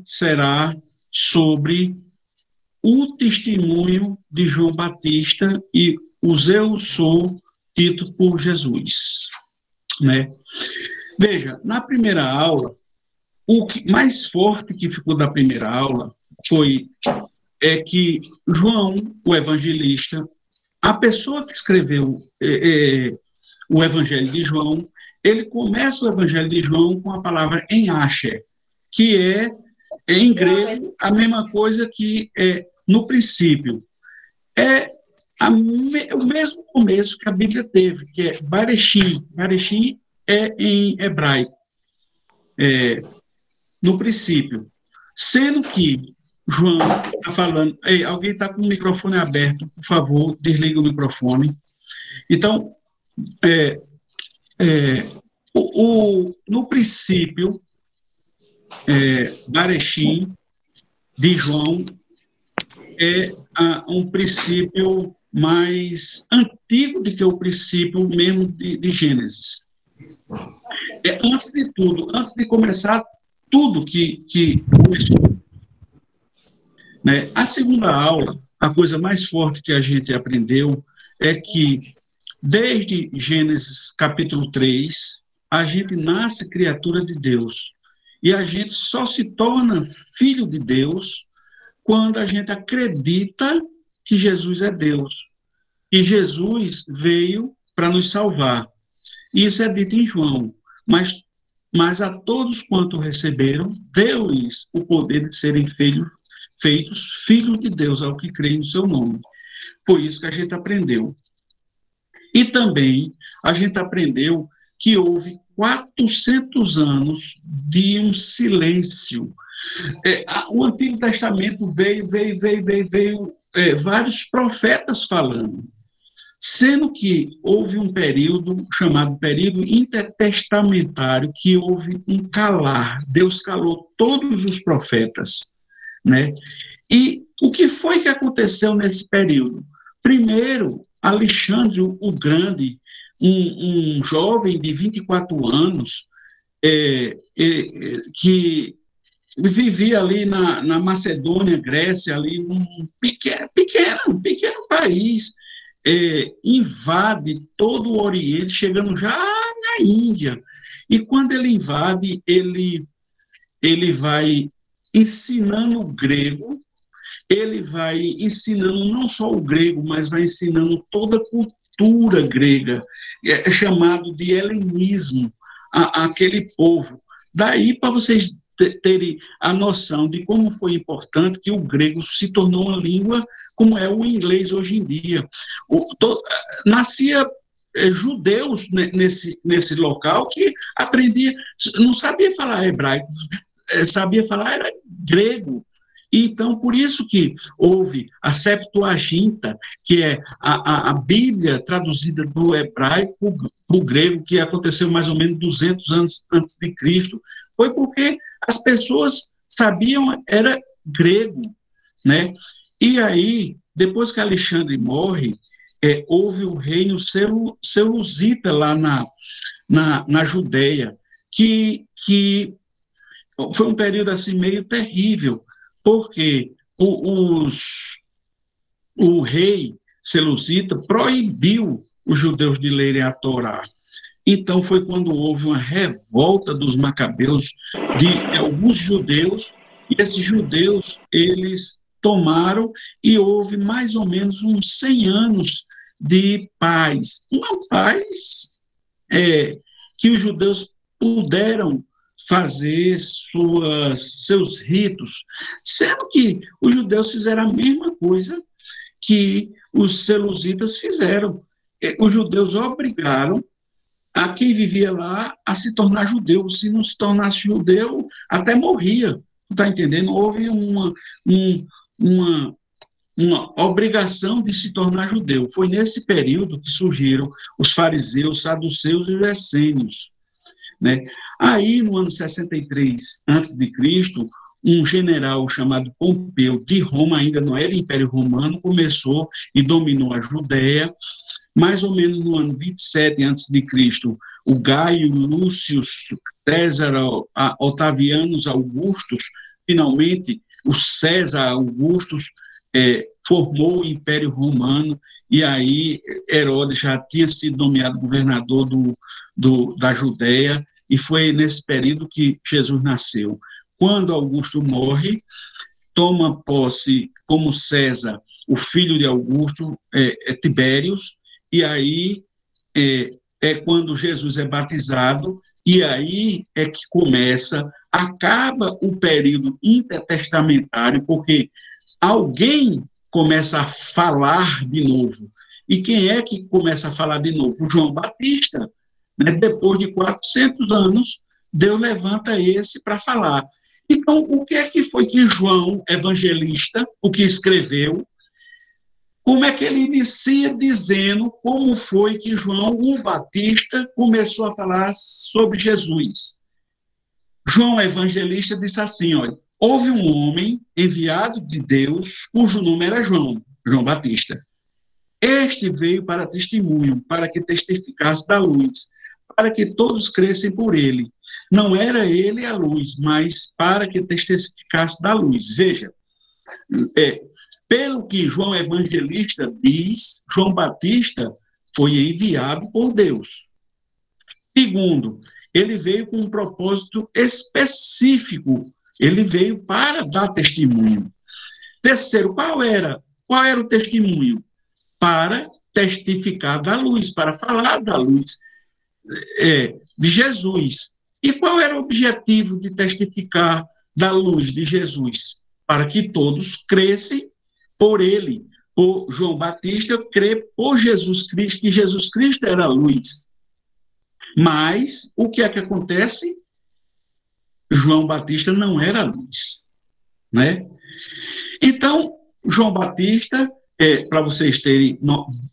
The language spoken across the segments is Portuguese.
será sobre o testemunho de João Batista e os eu sou dito por Jesus, né? Veja, na primeira aula, o que mais forte que ficou da primeira aula foi que João, o evangelista, a pessoa que escreveu o Evangelho de João, ele começa o Evangelho de João com a palavra em Asher, que é, em grego, a mesma coisa que no princípio. É o mesmo começo que a Bíblia teve, que é Bareshim. Bareshim é em hebraico, no princípio. Sendo que João está falando... Ei, alguém está com o microfone aberto, por favor, desliga o microfone. Então, no princípio, Bareshim, de João, é um princípio mais antigo do que o princípio mesmo de Gênesis. Antes de tudo, antes de começar tudo que começou. Né? A segunda aula, a coisa mais forte que a gente aprendeu é que, desde Gênesis capítulo 3, a gente nasce criatura de Deus. E a gente só se torna filho de Deus quando a gente acredita que Jesus é Deus. E Jesus veio para nos salvar. Isso é dito em João. Mas a todos quanto receberam, deu-lhes o poder de serem feitos filhos de Deus, ao que creem no seu nome. Foi isso que a gente aprendeu. E também a gente aprendeu que houve 400 anos de um silêncio. O Antigo Testamento veio vários profetas falando, sendo que houve um período chamado período intertestamentário, que houve um calar. Deus calou todos os profetas, né? E o que foi que aconteceu nesse período? Primeiro, Alexandre o Grande, um jovem de 24 anos, que vivia ali na Macedônia, Grécia, ali num pequeno país, invade todo o Oriente, chegando já na Índia. E quando ele invade, ele vai ensinando o grego, ele vai ensinando não só o grego, mas vai ensinando toda a cultura grega, chamado de helenismo, aquele povo. Daí, para vocês terem a noção de como foi importante que o grego se tornou uma língua como é o inglês hoje em dia. Nascia judeus nesse local que aprendia, não sabia falar hebraico, sabia falar era grego. Então, por isso que houve a Septuaginta, que é a Bíblia traduzida do hebraico para o grego, que aconteceu mais ou menos 200 anos antes de Cristo, foi porque as pessoas sabiam, era grego, né? E aí, depois que Alexandre morre, houve o reino Seleucida lá na Judéia, que foi um período assim meio terrível, porque o rei Seleucida proibiu os judeus de lerem a Torá. Então foi quando houve uma revolta dos macabeus, de alguns judeus, e esses judeus, eles tomaram, e houve mais ou menos uns 100 anos de paz. Uma paz que os judeus puderam fazer seus ritos, sendo que os judeus fizeram a mesma coisa que os seleucidas fizeram. Os judeus obrigaram a quem vivia lá a se tornar judeu. Se não se tornasse judeu, até morria. Está entendendo? Houve uma obrigação de se tornar judeu. Foi nesse período que surgiram os fariseus, saduceus e os essênios, né? Aí, no ano 63 a.C., um general chamado Pompeu, de Roma, ainda não era Império Romano, começou e dominou a Judéia. Mais ou menos no ano 27 a.C., o Gaio, Lúcio, César, Otavianos Augustos, finalmente o César Augustus formou o Império Romano, e aí Herodes já tinha sido nomeado governador da Judéia, e foi nesse período que Jesus nasceu. Quando Augusto morre, toma posse como César, o filho de Augusto, Tibérios, e aí é quando Jesus é batizado, e aí é que acaba o período intertestamentário, porque alguém começa a falar de novo. E quem é que começa a falar de novo? O João Batista. Né? Depois de 400 anos, Deus levanta esse para falar. Então, o que é que foi que João, evangelista, o que escreveu, como é que ele inicia dizendo como foi que João, o Batista, começou a falar sobre Jesus? João, evangelista, disse assim, olha, houve um homem enviado de Deus, cujo nome era João, João Batista. Este veio para testemunho, para que testificasse da luz, para que todos crescem por ele. Não era ele a luz, mas para que testificasse da luz. Veja, pelo que João Evangelista diz, João Batista foi enviado por Deus. Segundo, ele veio com um propósito específico. Ele veio para dar testemunho. Terceiro, qual era o testemunho? Para testificar da luz, para falar da luz de Jesus. E qual era o objetivo de testificar da luz de Jesus? Para que todos crescem por ele, por João Batista, crer por Jesus Cristo, que Jesus Cristo era a luz. Mas o que é que acontece? João Batista não era a luz, né? Então, João Batista, para vocês terem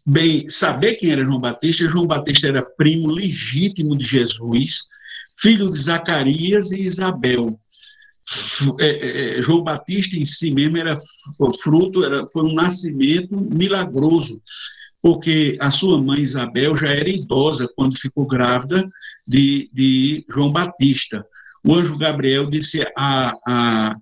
bem saber quem era João Batista era primo legítimo de Jesus, filho de Zacarias e Isabel. João Batista em si mesmo era fruto, foi um nascimento milagroso, porque a sua mãe Isabel já era idosa quando ficou grávida de João Batista. O anjo Gabriel disse a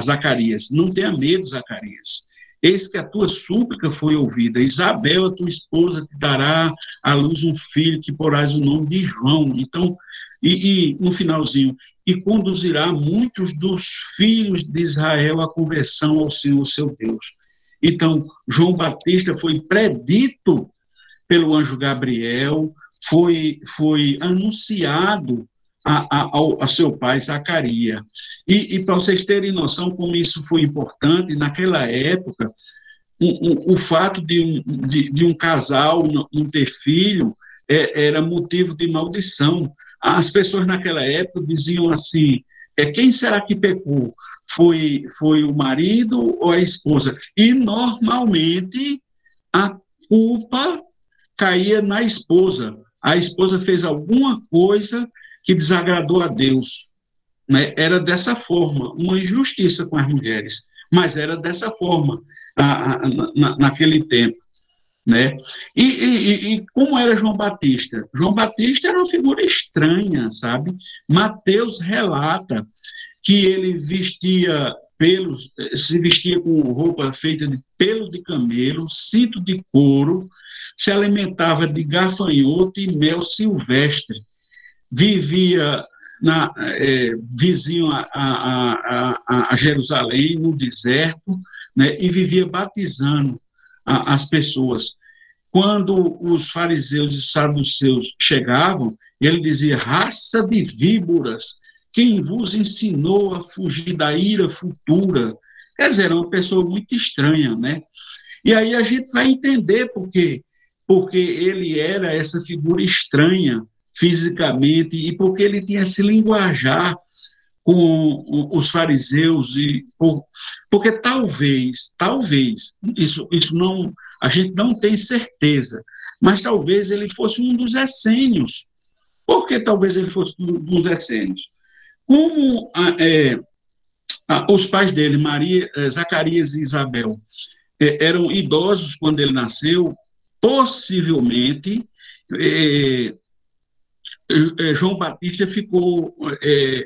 Zacarias, não tenha medo, Zacarias, eis que a tua súplica foi ouvida, Isabel, a tua esposa, te dará à luz um filho, que porás o nome de João. Então, e no finalzinho, e conduzirá muitos dos filhos de Israel à conversão ao Senhor, seu Deus. Então, João Batista foi predito pelo anjo Gabriel, foi anunciado a seu pai, Zacarias. E para vocês terem noção como isso foi importante, naquela época, o fato de um casal não ter filho era motivo de maldição. As pessoas naquela época diziam assim, quem será que pecou? Foi o marido ou a esposa? E, normalmente, a culpa caía na esposa. A esposa fez alguma coisa que desagradou a Deus. Né? Era dessa forma, uma injustiça com as mulheres, mas era dessa forma naquele tempo. Né? E como era João Batista? João Batista era uma figura estranha, sabe? Mateus relata que ele se vestia com roupa feita de pelo de camelo, cinto de couro, se alimentava de gafanhoto e mel silvestre, vivia vizinho a Jerusalém, no deserto, né, e vivia batizando as pessoas. Quando os fariseus e saduceus chegavam, ele dizia, raça de víboras, quem vos ensinou a fugir da ira futura? Quer dizer, era uma pessoa muito estranha, né? E aí a gente vai entender porque ele era essa figura estranha fisicamente e porque ele tinha esse linguajar com os fariseus porque talvez isso não, a gente não tem certeza, mas talvez ele fosse um dos essênios. Por que talvez ele fosse um dos essênios? Como os pais dele, Zacarias e Isabel, eram idosos quando ele nasceu, possivelmente João Batista ficou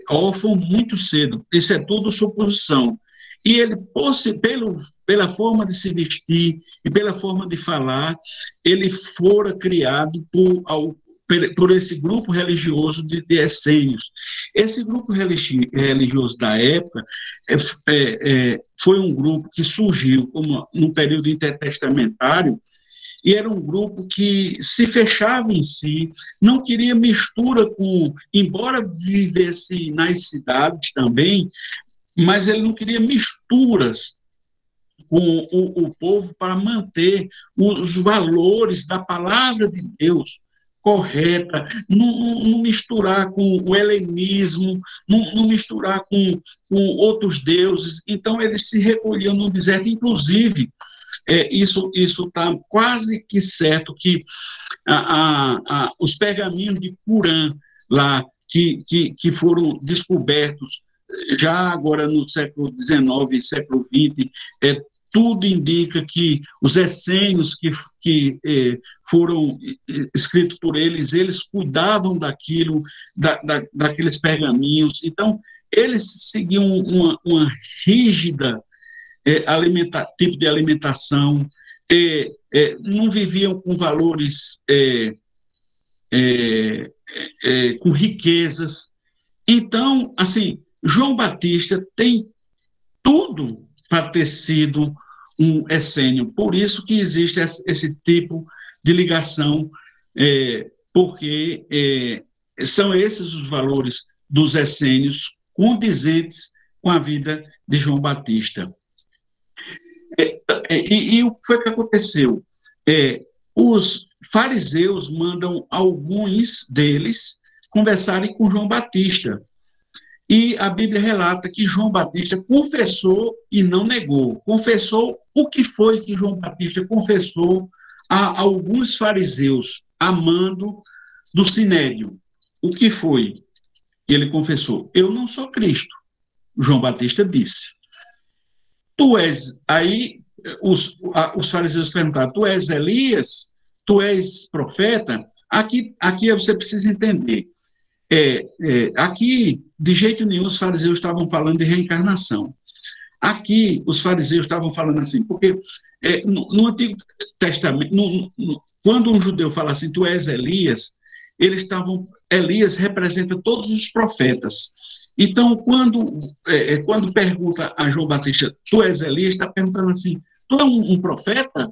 órfão muito cedo. Isso é tudo suposição. E ele, pela forma de se vestir e pela forma de falar, ele fora criado por esse grupo religioso de essênios. Esse grupo religioso da época foi um grupo que surgiu no período intertestamentário, e era um grupo que se fechava em si, não queria mistura embora vivesse nas cidades também, mas ele não queria misturas com o povo para manter os valores da palavra de Deus correta, não misturar com o helenismo, não misturar com outros deuses. Então, eles se recolhiam no deserto, inclusive, isso está quase que certo que os pergaminhos de Qumran lá, que foram descobertos já agora no século XIX e século XX, tudo indica que os essênios que foram escritos por eles cuidavam daqueles pergaminhos. Então, eles seguiam uma rígida tipo de alimentação, não viviam com valores, com riquezas. Então, assim, João Batista tem tudo para ter sido um essênio. Por isso que existe esse tipo de ligação, porque são esses os valores dos essênios condizentes com a vida de João Batista. E o que foi que aconteceu? Os fariseus mandam alguns deles conversarem com João Batista. E a Bíblia relata que João Batista confessou e não negou. Confessou o que foi que João Batista confessou a alguns fariseus, a mando do Sinédrio. O que foi que ele confessou? Eu não sou Cristo. João Batista disse. Tu és, aí os fariseus perguntaram, tu és Elias? Tu és profeta? Aqui você precisa entender. Aqui, de jeito nenhum, os fariseus estavam falando de reencarnação. Aqui, os fariseus estavam falando assim, porque no Antigo Testamento, quando um judeu fala assim, tu és Elias, Elias representa todos os profetas. Então, quando pergunta a João Batista, tu és Elias, está perguntando assim, tu é um profeta?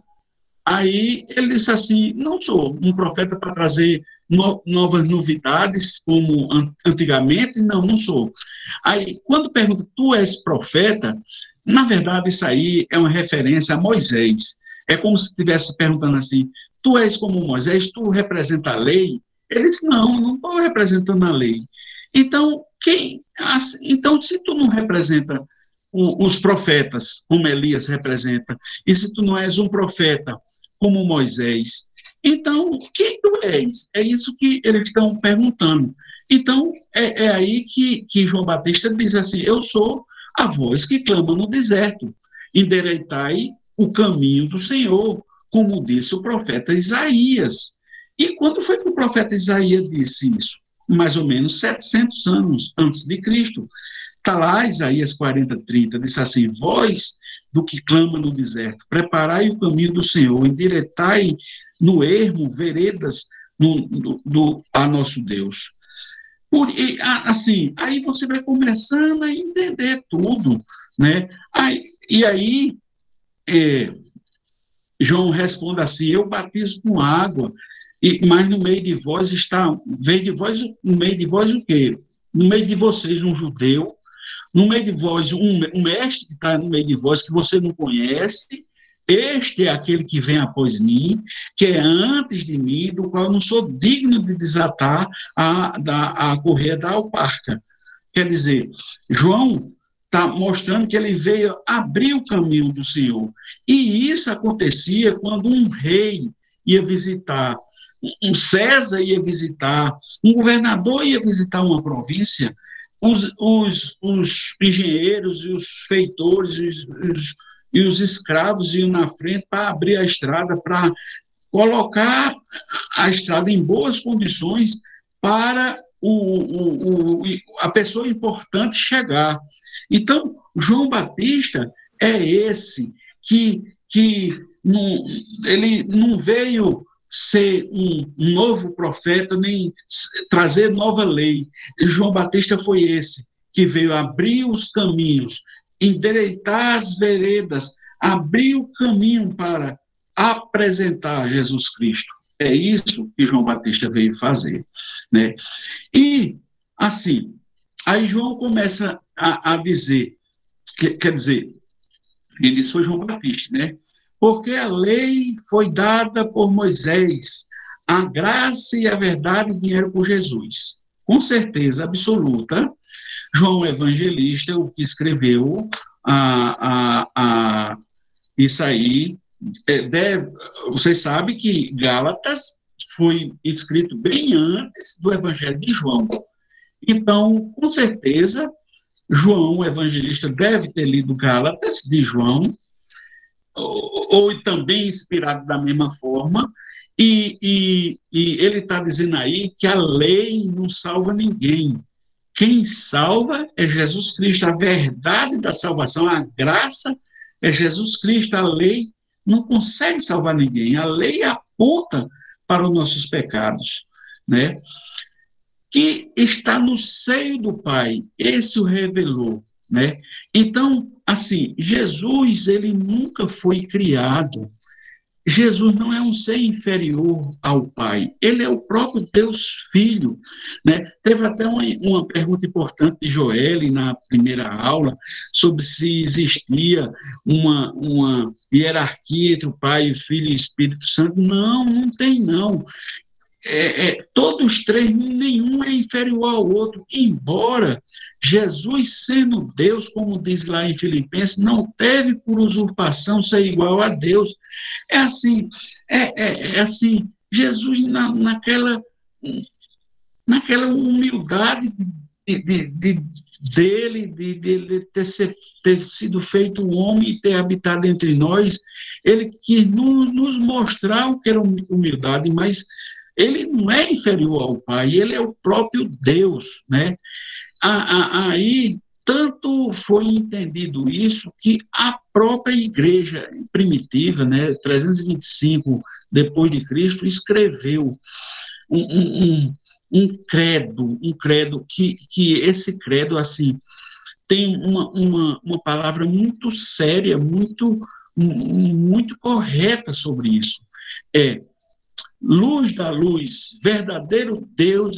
Aí ele disse assim, não sou um profeta para trazer novas novidades, como antigamente, não sou. Aí, quando pergunta, tu és profeta, na verdade, isso aí é uma referência a Moisés. É como se estivesse perguntando assim, tu és como Moisés, tu representa a lei? Ele disse, não estou representando a lei. Então, se tu não representa os profetas, como Elias representa, e se tu não és um profeta como Moisés, então, quem tu és? É isso que eles estão perguntando. Então, é aí que João Batista diz assim, eu sou a voz que clama no deserto, endireitai o caminho do Senhor, como disse o profeta Isaías. E quando foi que o profeta Isaías disse isso? Mais ou menos 700 anos antes de Cristo. Está lá, Isaías 40:30, diz assim, voz do que clama no deserto, preparai o caminho do Senhor, endireitai no ermo veredas a nosso Deus. Assim, aí você vai começando a entender tudo, né? Aí, João responde assim, eu batizo com água, mas no meio de vós no meio de vós o quê? No meio de vocês um judeu, no meio de vós um mestre que está no meio de vós que você não conhece, este é aquele que vem após mim, que é antes de mim, do qual eu não sou digno de desatar a correia da alparca. Quer dizer, João está mostrando que ele veio abrir o caminho do Senhor. E isso acontecia quando um rei ia visitar, um César ia visitar, um governador ia visitar uma província, os engenheiros e os feitores e os escravos iam na frente para abrir a estrada, para colocar a estrada em boas condições para a pessoa importante chegar. Então, João Batista é esse que não, ele não veio ser um novo profeta, nem trazer nova lei. João Batista foi esse que veio abrir os caminhos, endireitar as veredas, abrir o caminho para apresentar Jesus Cristo. É isso que João Batista veio fazer, né? E, assim, aí João começa a dizer, quer dizer, ele disse foi João Batista, né? Porque a lei foi dada por Moisés, a graça e a verdade vieram por Jesus. Com certeza absoluta, João Evangelista, o que escreveu isso aí, vocês sabem que Gálatas foi escrito bem antes do Evangelho de João. Então, com certeza, João, o evangelista, deve ter lido Gálatas de João, ou também inspirado da mesma forma, e ele está dizendo aí que a lei não salva ninguém. Quem salva é Jesus Cristo, a verdade da salvação, a graça é Jesus Cristo, a lei não consegue salvar ninguém, a lei aponta para os nossos pecados, né? Que está no seio do Pai, esse o revelou, né? Então, assim, Jesus, ele nunca foi criado. Jesus não é um ser inferior ao Pai, ele é o próprio Deus Filho, né? Teve até uma pergunta importante de Joel na primeira aula sobre se existia uma hierarquia entre o Pai, o Filho e o Espírito Santo. Não, não tem não. Todos três, nenhum é inferior ao outro, embora Jesus, sendo Deus, como diz lá em Filipenses, não teve por usurpação ser igual a Deus. É assim, é assim, Jesus naquela humildade dele, de ter sido feito um homem e ter habitado entre nós, ele quis nos mostrar o que era humildade, mas ele não é inferior ao Pai, ele é o próprio Deus, né? Aí, tanto foi entendido isso que a própria igreja primitiva, né, 325 depois de Cristo, escreveu um credo que esse credo, assim, tem uma palavra muito séria, muito correta sobre isso. É luz da luz, verdadeiro Deus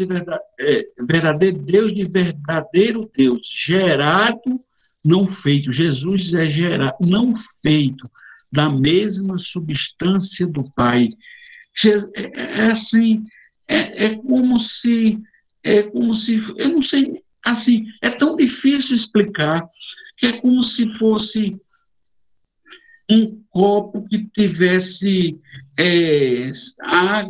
verdadeiro Deus de verdadeiro Deus, gerado, não feito. Jesus é gerado, não feito, da mesma substância do Pai. Assim, é como se, eu não sei, assim, é tão difícil explicar que é como se fosse um copo que tivesse a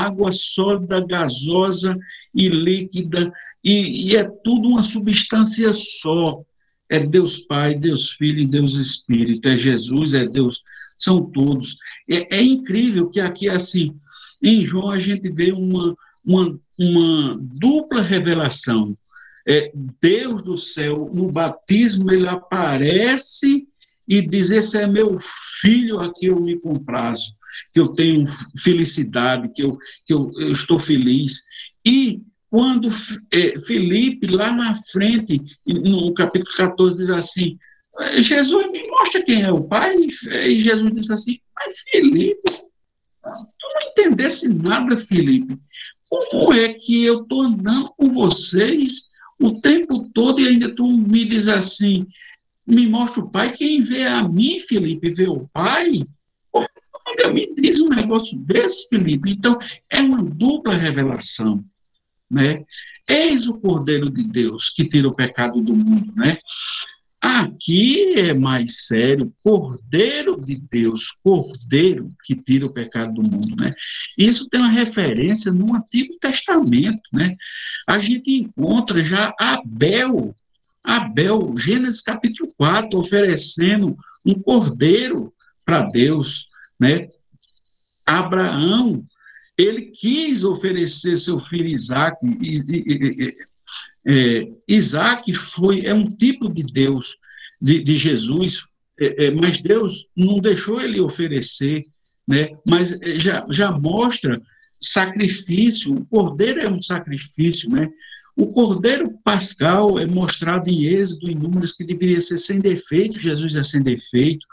água sólida, gasosa e líquida, e é tudo uma substância só. É Deus Pai, Deus Filho e Deus Espírito, é Jesus, é Deus, são todos. É incrível que aqui, assim, em João a gente vê uma dupla revelação. Deus do céu, no batismo, ele aparece e diz: esse é meu filho a quem eu me comprazo, que eu tenho felicidade, que eu estou feliz. E quando Filipe, lá na frente, no capítulo 14, diz assim: Jesus, me mostra quem é o Pai. E Jesus disse assim: mas Filipe, tu não entendesse nada, Filipe. Como é que eu estou andando com vocês o tempo todo e ainda tu me diz assim, me mostra o Pai? Quem vê a mim, Felipe, vê o Pai? Como me diz um negócio desse, Felipe? Então, é uma dupla revelação, né? Eis o Cordeiro de Deus que tira o pecado do mundo, né? Aqui é mais sério, Cordeiro de Deus, Cordeiro que tira o pecado do mundo, né? Isso tem uma referência no Antigo Testamento, né? A gente encontra já Abel, Gênesis capítulo 4, oferecendo um cordeiro para Deus, né? Abraão, Ele quis oferecer seu filho Isaac. Isaac é um tipo de Deus, de Jesus, mas Deus não deixou ele oferecer, né? Mas já mostra sacrifício, o cordeiro é um sacrifício, né? O cordeiro pascal é mostrado em Êxodo, em Números, que deveria ser sem defeito, Jesus é sem defeito.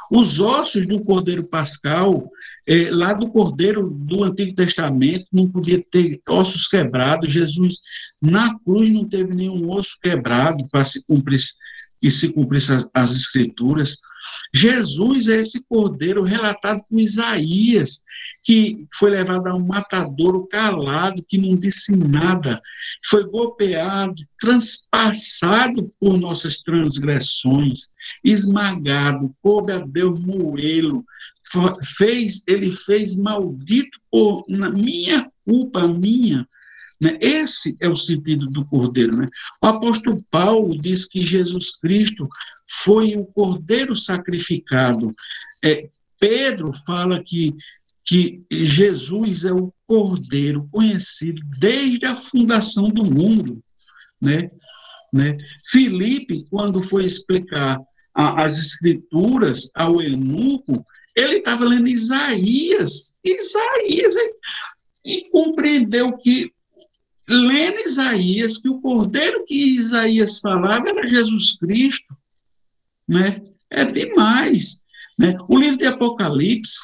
Os ossos do cordeiro pascal, lá do cordeiro do Antigo Testamento, não podia ter ossos quebrados. Jesus, na cruz, não teve nenhum osso quebrado para que se cumprisse as Escrituras. Jesus é esse cordeiro relatado por Isaías, que foi levado a um matadouro calado, que não disse nada, foi golpeado, transpassado por nossas transgressões, esmagado, coube a Deus moê-lo, ele fez maldito por minha culpa, minha. Né? Esse é o sentido do cordeiro. Né? O apóstolo Paulo diz que Jesus Cristo foi o cordeiro sacrificado. Pedro fala que Jesus é o cordeiro conhecido desde a fundação do mundo. Né? Filipe, quando foi explicar as escrituras ao eunuco, ele estava lendo Isaías, e compreendeu que, lendo Isaías, que o cordeiro que Isaías falava era Jesus Cristo, né? É demais, né? O livro de Apocalipse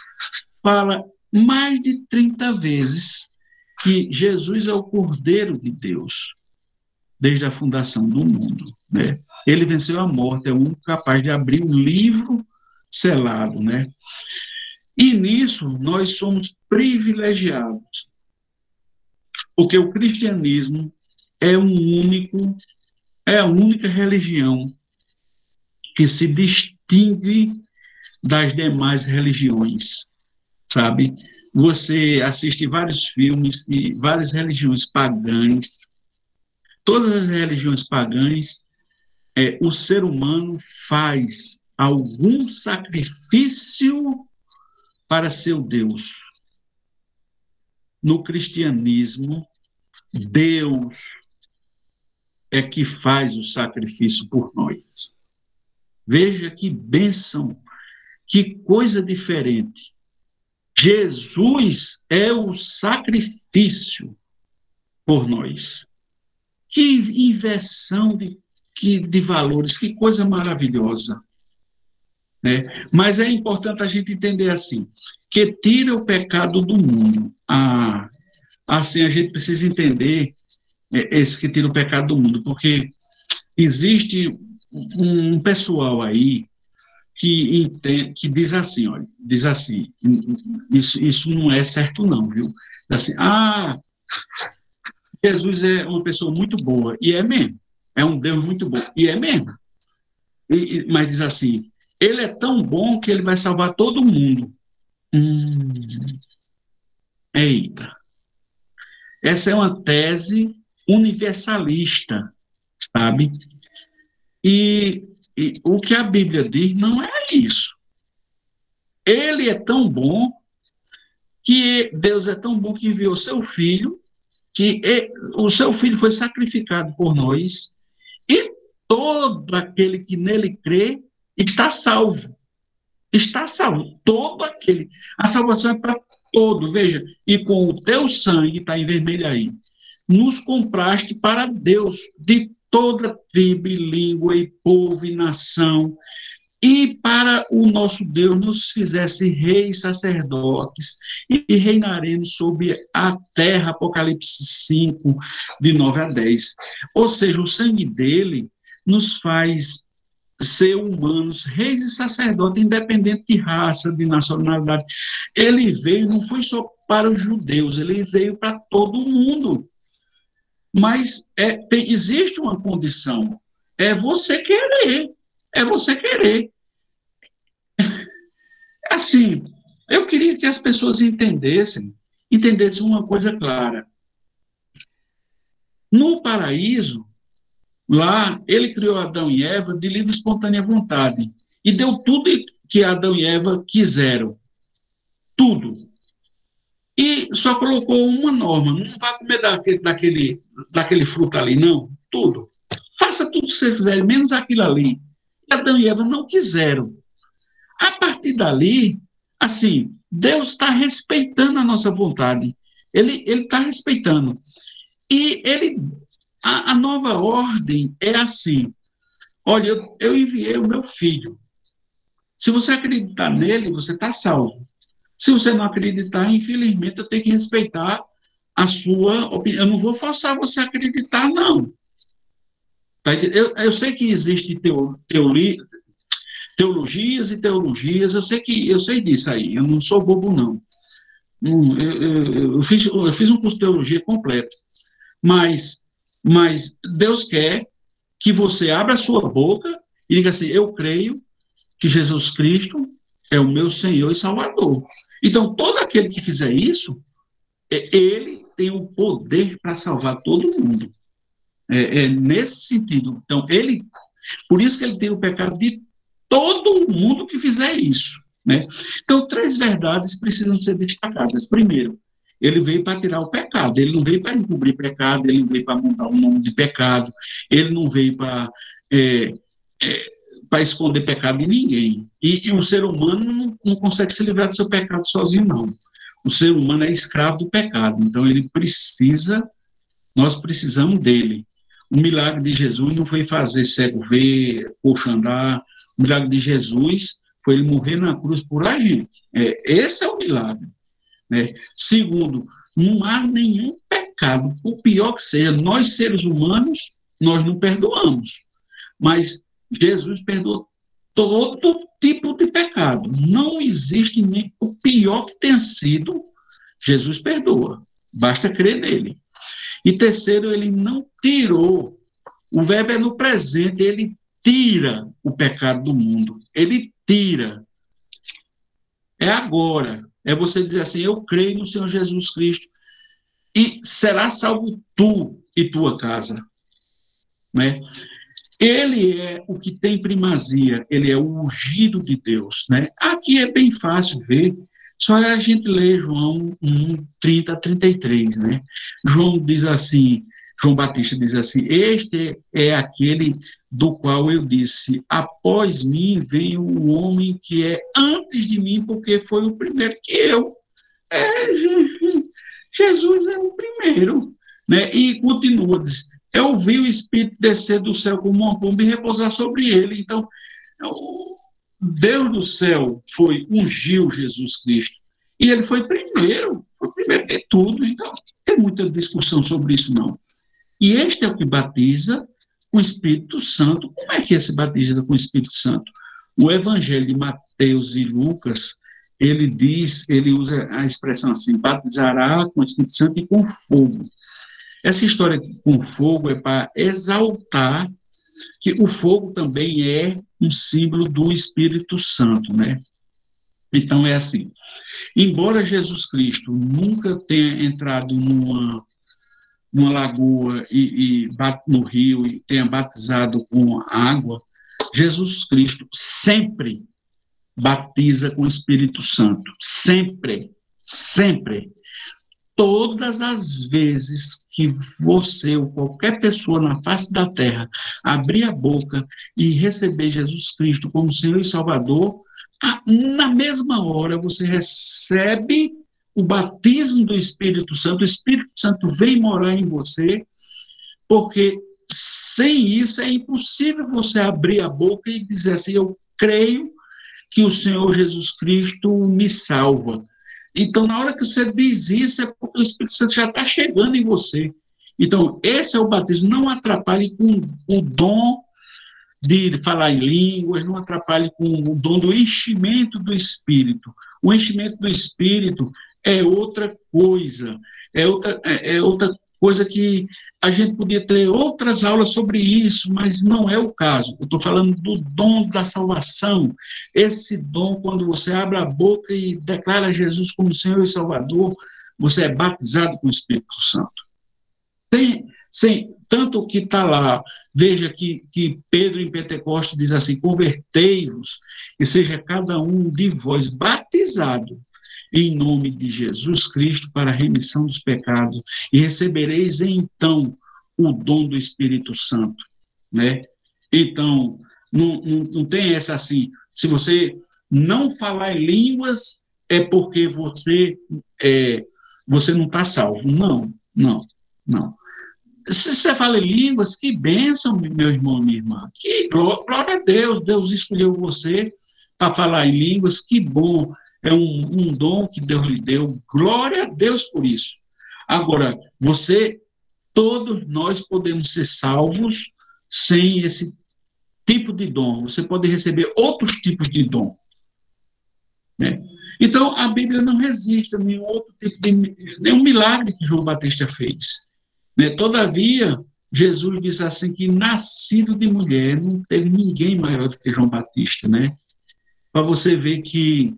fala mais de 30 vezes que Jesus é o cordeiro de Deus, desde a fundação do mundo, né? Ele venceu a morte, é o único capaz de abrir o livro selado, né? E nisso nós somos privilegiados, porque o cristianismo é a única religião que se distingue das demais religiões, sabe? Você assiste vários filmes e várias religiões pagãs. Todas as religiões pagãs, o ser humano faz algum sacrifício para seu Deus. No cristianismo, Deus é que faz o sacrifício por nós. Veja que bênção, que coisa diferente. Jesus é o sacrifício por nós. Que inversão de valores, que coisa maravilhosa. Né? Mas é importante a gente entender assim, que tira o pecado do mundo. Assim, a gente precisa entender esse que tira o pecado do mundo, porque existe um pessoal aí que diz assim, olha, isso não é certo não, viu? Assim, Jesus é uma pessoa muito boa, e é mesmo, é um Deus muito bom, e é mesmo. Mas diz assim, ele é tão bom que ele vai salvar todo mundo. Eita. Essa é uma tese universalista, sabe? E o que a Bíblia diz não é isso. Ele é tão bom que Deus é tão bom que enviou seu filho, que o seu filho foi sacrificado por nós, e todo aquele que nele crê está salvo. Está salvo. Todo aquele. A salvação é para todo. Veja, e com o teu sangue, está em vermelho aí, nos compraste para Deus, de toda tribo, língua e povo e nação, e para o nosso Deus nos fizesse reis, sacerdotes, e reinaremos sobre a terra, Apocalipse 5, de 9 a 10. Ou seja, o sangue dele nos faz ser humanos, reis e sacerdotes, independente de raça, de nacionalidade. Ele veio, não foi só para os judeus, ele veio para todo mundo. Mas existe uma condição, é você querer, é você querer. Assim, eu queria que as pessoas entendessem uma coisa clara. No paraíso, lá, ele criou Adão e Eva de livre e espontânea vontade, e deu tudo que Adão e Eva quiseram, tudo. E só colocou uma norma: não vai comer daquele fruto ali, não. Tudo. Faça tudo que vocês quiserem, menos aquilo ali. E Adão e Eva não quiseram. A partir dali, assim, Deus está respeitando a nossa vontade. Ele está respeitando. E a nova ordem é assim: olha, eu enviei o meu filho. Se você acreditar nele, você está salvo. Se você não acreditar, infelizmente, eu tenho que respeitar a sua opinião. Eu não vou forçar você a acreditar, não. Tá? Eu sei que existe teologias e teologias, eu sei disso aí, eu não sou bobo, não. Eu fiz um curso de teologia completo, mas, mas Deus quer que você abra a sua boca e diga assim: eu creio que Jesus Cristo é o meu Senhor e Salvador. Então, todo aquele que fizer isso, ele tem o poder para salvar todo mundo. É nesse sentido. Então, por isso que ele tem o pecado de todo mundo que fizer isso. Né? Então, três verdades precisam ser destacadas. Primeiro, ele veio para tirar o pecado, ele não veio para encobrir pecado, ele não veio para montar um nome de pecado, ele não veio é, para esconder pecado de ninguém. E o ser humano não consegue se livrar do seu pecado sozinho, não. O ser humano é escravo do pecado, então nós precisamos dele. O milagre de Jesus não foi fazer cego ver, coxo andar. O milagre de Jesus foi ele morrer na cruz por a gente. Esse é o milagre. Né? Segundo, não há nenhum pecado, por pior que seja, nós seres humanos, nós não perdoamos. Mas Jesus perdoou todo tipo de pecado. Não existe nem o pior que tenha sido, Jesus perdoa. Basta crer nele. E terceiro, ele não tirou. O verbo é no presente, ele tira o pecado do mundo. Ele tira. É agora. É você dizer assim: eu creio no Senhor Jesus Cristo e será salvo tu e tua casa. Né? Ele é o que tem primazia, ele é o ungido de Deus. Né? Aqui é bem fácil ver, só a gente ler João 1, 30 a 33. Né? João Batista diz assim: este é aquele do qual eu disse, após mim vem o homem que é antes de mim, porque foi o primeiro que eu. É, Jesus é o primeiro. Né? E continua, diz: eu vi o Espírito descer do céu como uma pomba e repousar sobre ele. Então, o Deus do céu ungiu Jesus Cristo. E ele foi primeiro de tudo. Então, não tem muita discussão sobre isso, não. E este é o que batiza com o Espírito Santo. Como é que se batiza com o Espírito Santo? O Evangelho de Mateus e Lucas, ele usa a expressão assim: batizará com o Espírito Santo e com fogo. Essa história com fogo é para exaltar que o fogo também é um símbolo do Espírito Santo, né? Então é assim: embora Jesus Cristo nunca tenha entrado numa lagoa e no rio e tenha batizado com água, Jesus Cristo sempre batiza com o Espírito Santo. Sempre, sempre. Todas as vezes que você ou qualquer pessoa na face da terra abrir a boca e receber Jesus Cristo como Senhor e Salvador, na mesma hora você recebe o batismo do Espírito Santo. O Espírito Santo vem morar em você, porque sem isso é impossível você abrir a boca e dizer assim: eu creio que o Senhor Jesus Cristo me salva. Então, na hora que você diz isso, é porque o Espírito Santo já está chegando em você. Então, esse é o batismo. Não atrapalhe com o dom de falar em línguas, não atrapalhe com o dom do enchimento do Espírito. O enchimento do Espírito é outra coisa, é outra coisa que a gente podia ter outras aulas sobre isso, mas não é o caso. Eu estou falando do dom da salvação. Esse dom, quando você abre a boca e declara Jesus como Senhor e Salvador, você é batizado com o Espírito Santo. Tanto que está lá, veja que Pedro em Pentecostes diz assim: convertei-vos e seja cada um de vós batizado em nome de Jesus Cristo para a remissão dos pecados, e recebereis então o dom do Espírito Santo, né? Então, não tem essa assim, se você não falar em línguas, é porque você não está salvo. Não, não, não. Se você fala em línguas, que bênção, meu irmão, minha irmã. Que glória a Deus, Deus escolheu você para falar em línguas, que bom. É um dom que Deus lhe deu. Glória a Deus por isso. Agora, todos nós podemos ser salvos sem esse tipo de dom. Você pode receber outros tipos de dom, né? Então, a Bíblia não resiste a nenhum outro tipo nenhum milagre que João Batista fez, né? Todavia, Jesus disse assim que nascido de mulher não teve ninguém maior do que João Batista, né? Para você ver que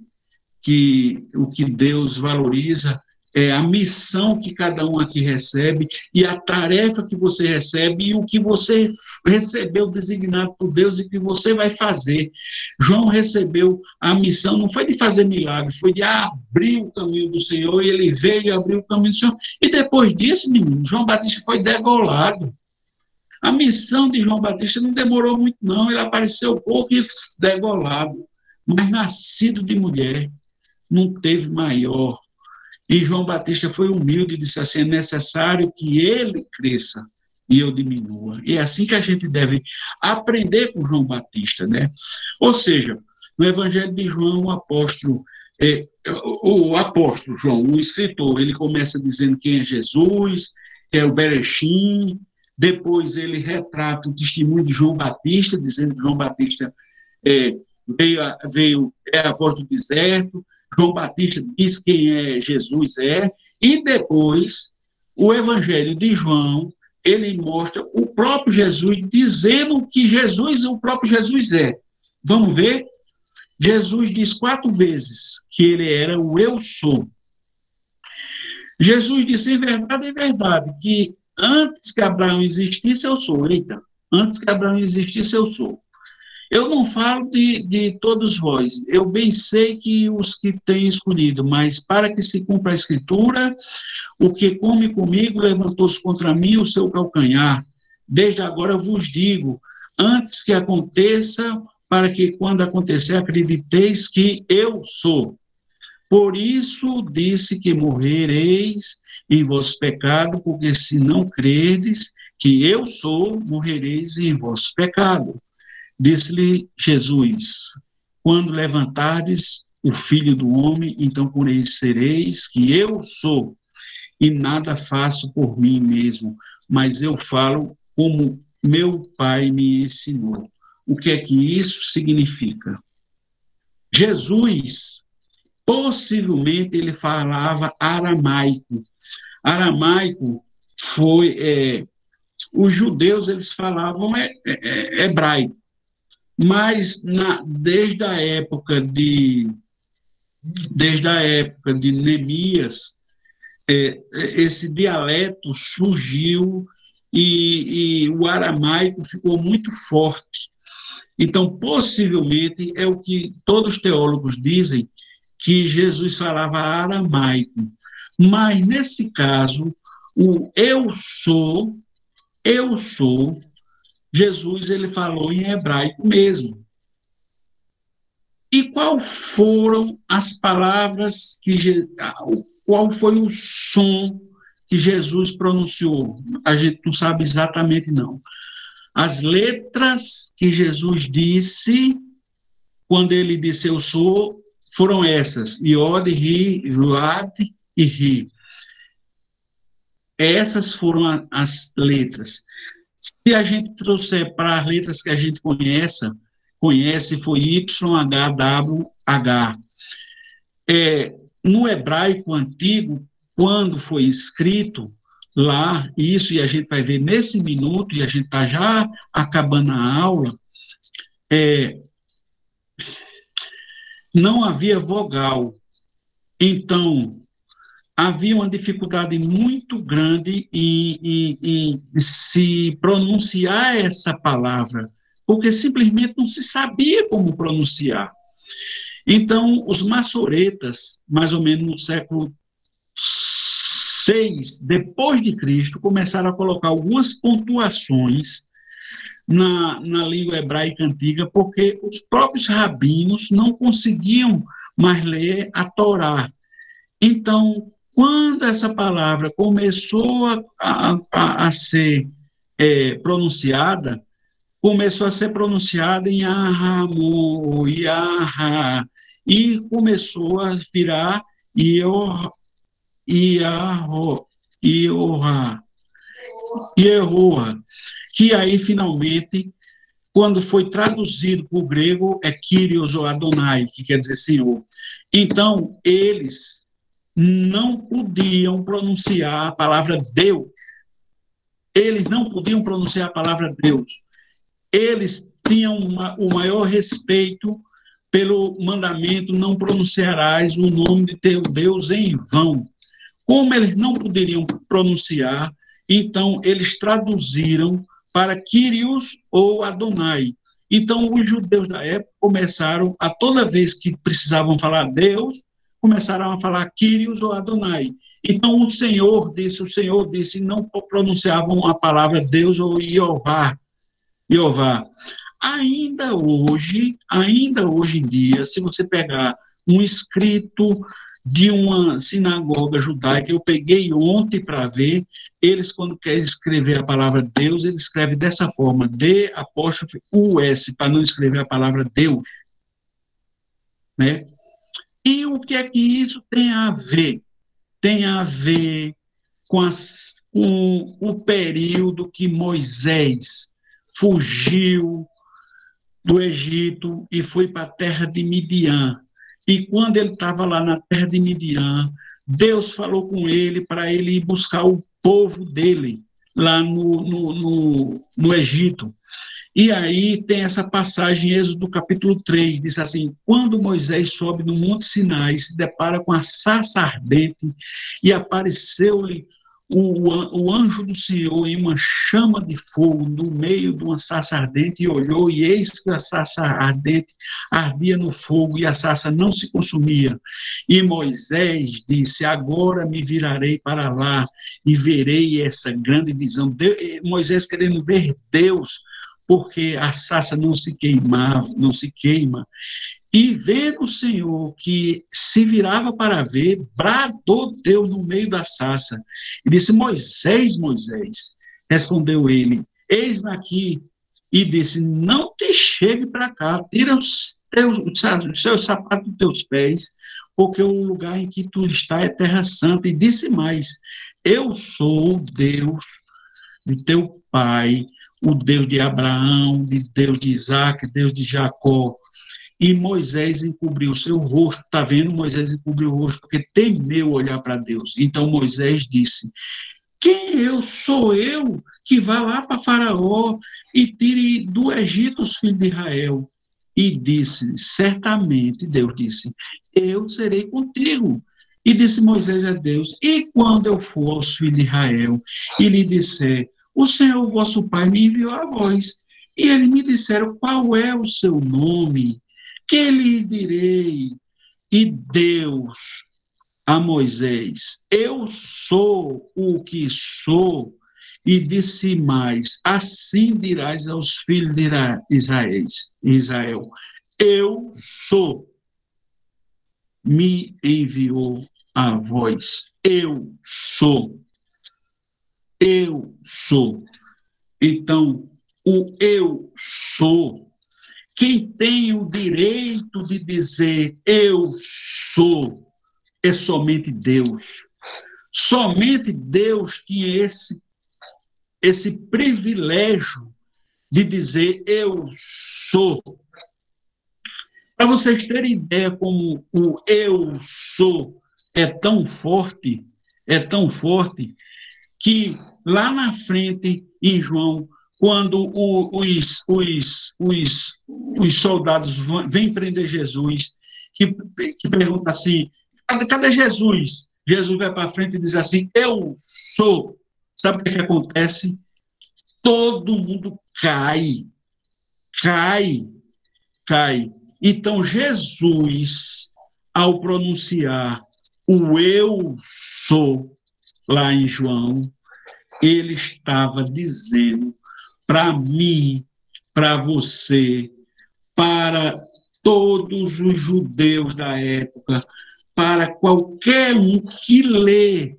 o que Deus valoriza é a missão que cada um aqui recebe e a tarefa que você recebe e o que você recebeu designado por Deus e que você vai fazer. João recebeu a missão, não foi de fazer milagre, foi de abrir o caminho do Senhor, e ele veio e abriu o caminho do Senhor. E depois disso, menino, João Batista foi degolado. A missão de João Batista não demorou muito, não. Ele apareceu pouco e degolado, mas nascido de mulher, não teve maior. E João Batista foi humilde e disse assim: é necessário que ele cresça e eu diminua. E é assim que a gente deve aprender com João Batista, né? Ou seja, no Evangelho de João, o apóstolo João, o escritor, ele começa dizendo quem é Jesus, que é o Berechim. Depois ele retrata o testemunho de João Batista, dizendo que João Batista é, é a voz do deserto. João Batista diz quem é Jesus e depois o Evangelho de João, ele mostra o próprio Jesus dizendo que o próprio Jesus é. Vamos ver? Jesus diz 4 vezes que ele era o eu sou. Jesus disse em verdade, que antes que Abraão existisse, eu sou. Eita, antes que Abraão existisse, eu sou. Eu não falo de todos vós, eu bem sei que os que têm escolhido, mas para que se cumpra a Escritura, o que come comigo levantou-se contra mim o seu calcanhar. Desde agora vos digo, antes que aconteça, para que quando acontecer acrediteis que eu sou. Por isso disse que morrereis em vosso pecado, porque se não credes que eu sou, morrereis em vosso pecado. Disse-lhe Jesus: quando levantardes o Filho do Homem, então conhecereis que eu sou, e nada faço por mim mesmo, mas eu falo como meu Pai me ensinou. O que é que isso significa? Jesus, possivelmente, ele falava aramaico. Aramaico os judeus, eles falavam hebraico. Mas desde a época de Neemias, esse dialeto surgiu e o aramaico ficou muito forte. Então, possivelmente, é o que todos os teólogos dizem, que Jesus falava aramaico. Mas, nesse caso, o eu sou, Jesus ele falou em hebraico mesmo. E qual foram as palavras qual foi o som que Jesus pronunciou? A gente não sabe exatamente, não. As letras que Jesus disse, quando ele disse eu sou, foram essas: Iod, Ri, Ruad e Ri. Essas foram as letras. Se a gente trouxer para as letras que a gente conhece foi YHWH. No hebraico antigo, quando foi escrito lá, isso, e a gente vai ver nesse minuto, e a gente está já acabando a aula, não havia vogal. Então, havia uma dificuldade muito grande em se pronunciar essa palavra, porque simplesmente não se sabia como pronunciar. Então, os maçoretas, mais ou menos no século 6 depois de Cristo, começaram a colocar algumas pontuações na língua hebraica antiga, porque os próprios rabinos não conseguiam mais ler a Torá. Então, quando essa palavra começou a ser pronunciada, começou a ser pronunciada em Ahamu, Yaha, e começou a virar Ioha, Iaho, Ioha, Yehoah, que aí finalmente, quando foi traduzido para o grego, é Kyrios ou Adonai, que quer dizer Senhor. Então, eles não podiam pronunciar a palavra Deus. Eles não podiam pronunciar a palavra Deus. Eles tinham o maior respeito pelo mandamento: não pronunciarás o nome de teu Deus em vão. Como eles não poderiam pronunciar, então eles traduziram para Kyrios ou Adonai. Então, os judeus da época começaram, a toda vez que precisavam falar Deus, começaram a falar Kyrios ou Adonai. Então, o Senhor disse, não pronunciavam a palavra Deus ou Jeová. Jeová. Ainda hoje em dia, se você pegar um escrito de uma sinagoga judaica, eu peguei ontem para ver, eles, quando querem escrever a palavra Deus, eles escrevem dessa forma, D'-US, para não escrever a palavra Deus. Né? E o que é que isso tem a ver? Tem a ver com o período que Moisés fugiu do Egito e foi para a terra de Midian. E quando ele estava lá na terra de Midian, Deus falou com ele para ele ir buscar o povo dele lá no Egito. E aí tem essa passagem em Êxodo capítulo 3, diz assim: quando Moisés sobe no Monte Sinai, se depara com a sarça ardente, e apareceu-lhe o anjo do Senhor em uma chama de fogo no meio de uma sarça ardente, e olhou, e eis que a sarça ardente ardia no fogo, e a sarça não se consumia. E Moisés disse: agora me virarei para lá, e verei essa grande visão. Moisés querendo ver Deus, porque a sarça não se queimava, não se queima. E vendo o Senhor que se virava para ver, bradou Deus no meio da sarça e disse: Moisés, Moisés. Respondeu ele: eis-me aqui. E disse: não te chegue para cá, tira os seus sapatos dos teus pés, porque o lugar em que tu está é terra santa. E disse mais: eu sou o Deus de teu pai, o Deus de Abraão, de Deus de Isaac, Deus de Jacó. E Moisés encobriu o seu rosto, está vendo? Moisés encobriu o rosto porque temeu olhar para Deus. Então Moisés disse: quem eu sou eu que vá lá para Faraó e tire do Egito os filhos de Israel? E disse: certamente, Deus disse, eu serei contigo. E disse Moisés a Deus: e quando eu for aos filhos de Israel e lhe disser: o Senhor vosso Pai me enviou a vós, e eles me disseram: qual é o seu nome? Que lhes direi? E Deus a Moisés: eu sou o que sou. E disse mais: assim dirás aos filhos de Israel: eu sou, me enviou a vós. Eu sou. Eu sou. Então, o eu sou, quem tem o direito de dizer eu sou, é somente Deus. Somente Deus tinha esse privilégio de dizer eu sou. Para vocês terem ideia como o eu sou é tão forte, que lá na frente, em João, quando os soldados vêm prender Jesus, que pergunta assim: cadê Jesus? Jesus vai para frente e diz assim: eu sou. Sabe o que acontece? Todo mundo cai, cai, cai. Então, Jesus, ao pronunciar o eu sou, lá em João, ele estava dizendo para mim, para você, para todos os judeus da época, para qualquer um que lê,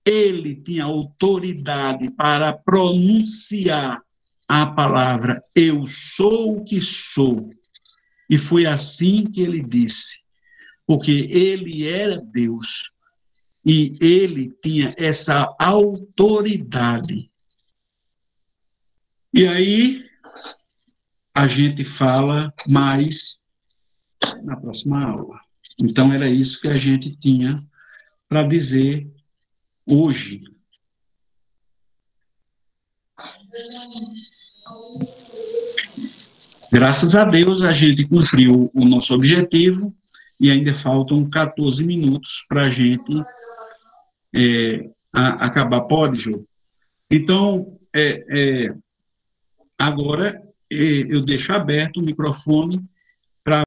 ele tinha autoridade para pronunciar a palavra eu sou o que sou. E foi assim que ele disse, porque ele era Deus e ele tinha essa autoridade. E aí a gente fala mais na próxima aula. Então era isso que a gente tinha para dizer hoje. Graças a Deus a gente cumpriu o nosso objetivo e ainda faltam 14 minutos para a gente acabar. Pode, Jô? Então, agora eu deixo aberto o microfone